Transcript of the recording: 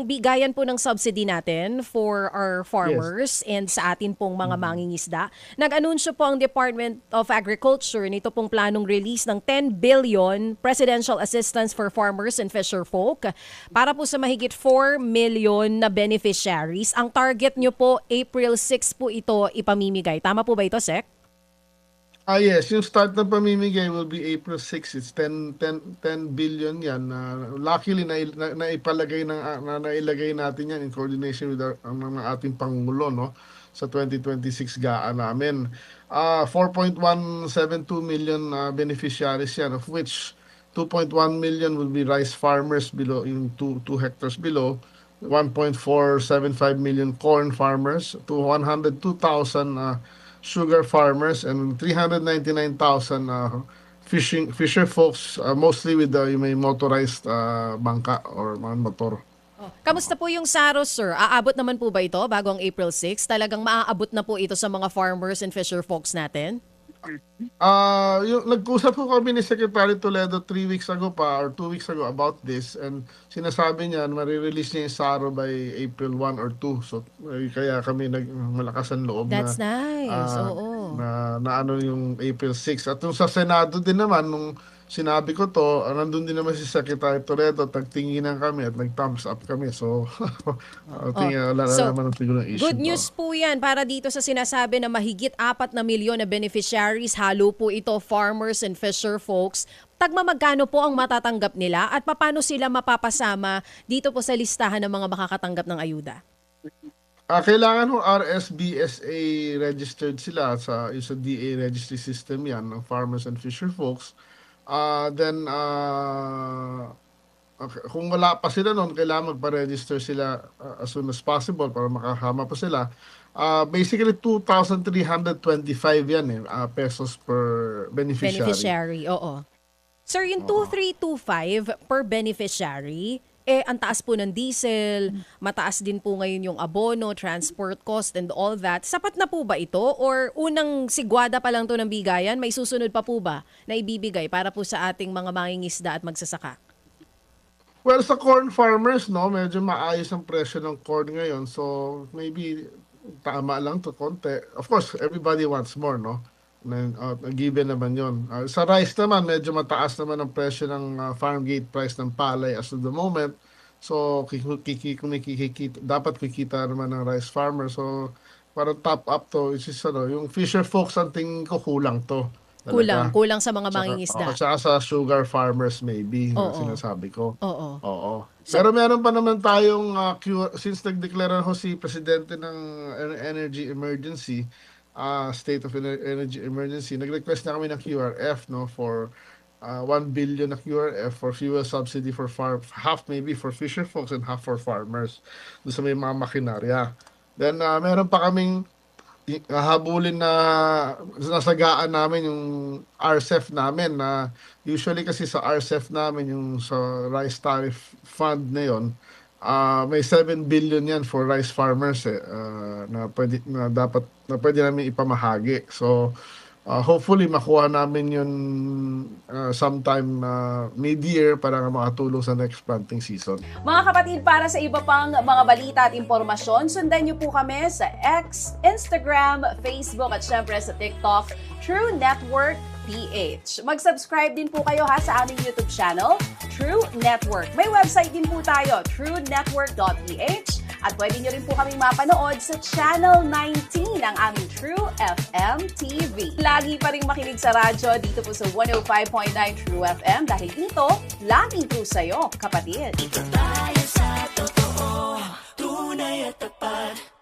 bigayan po ng subsidy natin for our Yes. farmers and sa atin pong mga Mhm. mangingisda. Nag-anunsyo po ang Department of Agriculture nito pong planong release ng 10 billion presidential assistance for farmers and fisherfolk para po sa mahigit 4 million na beneficiaries. Ang target nyo po, April 6 po ito ipamimigay. Tama po ba ito, Sec? Yes, yung start ng pamimigay will be April 6. It's 10 billion yan. Luckily, naipalagay nailagay natin yan in coordination with ang mga ating Pangulo, no? Sa 2026 GAA namin. 4.172 million beneficiaries yan, of which 2.1 million will be rice farmers below, yung 2 hectares below. 1.475 million corn farmers, to 102,000 sugar farmers, and 399,000 fisher folks, mostly with yung may motorized bangka or mga motor. Kamusta po yung Saros, sir? Aabot naman po ba ito bago ang April 6? Talagang maaabot na po ito sa mga farmers and fisher folks natin? Yung nag-usap ko kami ni Secretary Toledo 3 weeks ago pa or 2 weeks ago about this, and sinasabi niya marirelease niya yung SARO by April 1 or 2. So kaya kami malakas ang loob That's nice. ah, Oo. na ano yung April 6. At yung sa Senado din naman, nung sinabi ko to, nandun din naman si Secretary Toledo, tagtinginan kami at nag-thumbs up kami. So, Oh. wala na So, naman ang siguro ng issue good to. news po yan para dito sa sinasabi na mahigit 4 na milyon na beneficiaries. Halo po ito farmers and fisher folks. Tagma magkano po ang matatanggap nila at paano sila mapapasama dito po sa listahan ng mga makakatanggap ng ayuda? Kailangan ho RSBSA registered sila yung sa DA registry system yan ng farmers and fisher folks. Then kung wala pa sila noon, kailangan magpa-register sila as soon as possible para makahama pa sila. Basically 2,325 yan pesos per beneficiary. Beneficiary, oo. Sir, yung Oo. 2,325 per beneficiary, ang taas po ng diesel, mataas din po ngayon yung abono, transport cost and all that. Sapat na po ba ito? Or unang sigwada pa lang to ng bigayan, may susunod pa po ba na ibibigay para po sa ating mga mangingisda at magsasaka? Well, sa corn farmers, no, medyo maayos ang presyo ng corn ngayon. So, maybe tama lang to konti. Of course, everybody wants more, no? Given naman yon. Sa rice naman, medyo mataas naman ang presyo ng farm gate price ng palay as of the moment. So, dapat kikita naman ng rice farmer. So, para top up to, yung fisher folks, ang tingin ko kulang to. Talaga. Kulang sa mga mangingisda. Tsaka sa sugar farmers maybe, na Oo. sinasabi ko. Oo. Oo. Pero meron pa naman tayong since nagdeklara ho si Presidente ng Energy Emergency, State of Energy Emergency, nag-request na kami ng QRF, no, for 1 billion na QRF for fuel subsidy for half maybe for fisher folks and half for farmers doon sa may mga makinarya. Then meron pa kaming habulin na nasagaan namin yung RCEF namin, na usually kasi sa RCEF namin yung sa rice tariff fund na yon, may 7 billion yan for rice farmers na pwede namin ipamahagi. So hopefully makuha namin yun sometime mid-year para makatulong sa next planting season. Mga kapatid, para sa iba pang mga balita at impormasyon, sundan niyo po kami sa X, Instagram, Facebook at syempre sa TikTok, True Network PH. Mag-subscribe din po kayo sa aming YouTube channel, True Network. May website din po tayo, truenetwork.ph, at pwede nyo rin po kaming mapanood sa Channel 19 ng aming True FM TV. Lagi pa rin makinig sa radyo dito po sa 105.9 True FM dahil dito, laging true sa'yo, kapatid. Dito tayo sa totoo, tunay at tapat.